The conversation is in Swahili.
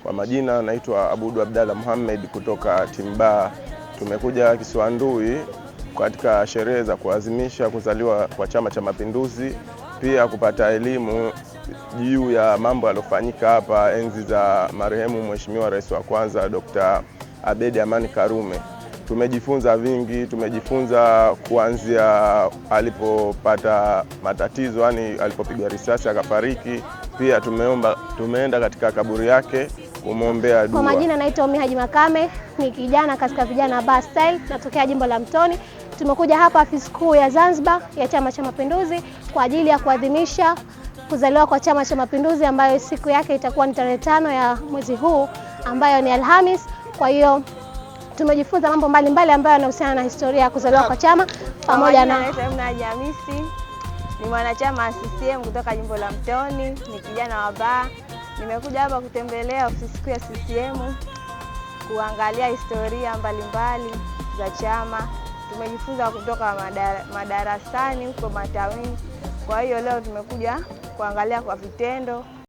Kwa majina naitwa Abudu Abdalla Muhammad kutoka Timba. Tumekuja Kisiwandui katika sherehe za kuadhimisha kuzaliwa kwa Chama cha Mapinduzi, pia kupata elimu juu ya mambo yaliyofanyika hapa enzi za marehemu Mheshimiwa Rais wa kwanza Dr. Abeid Amani Karume. Tumejifunza vingi, tumejifunza kuanzia alipopata matatizo, yani alipopigwa risasi akafariki. Pia tumeenda katika kaburi yake kumwombea dua. Kwa majina naitwa Umi Haji Makame, ni kijana katika vijana Bar Style, natokea jimbo la Mtoni. Tumekuja hapa afisi kuu ya Zanzibar ya Chama cha Mapinduzi kwa ajili ya kuadhimisha kuzaliwa kwa Chama cha Mapinduzi, ambayo siku yake itakuwa ni tarehe 5 ya mwezi huu, ambayo ni Alhamis. Kwa hiyo tumejifunza mambo mbalimbali ambayo yanahusiana na historia ya kuzaliwa kwa chama pamoja na Hamisi. Ni mwanachama wa CCM kutoka jimbo la Mtoni, ni kijana wa Bar. Nimekuja hapa kutembelea ofisi kuu ya CCM kuangalia historia mbalimbali za chama. Tumejifunza kutoka madarasani huko matawini. Kwa hiyo leo tumekuja kuangalia kwa vitendo.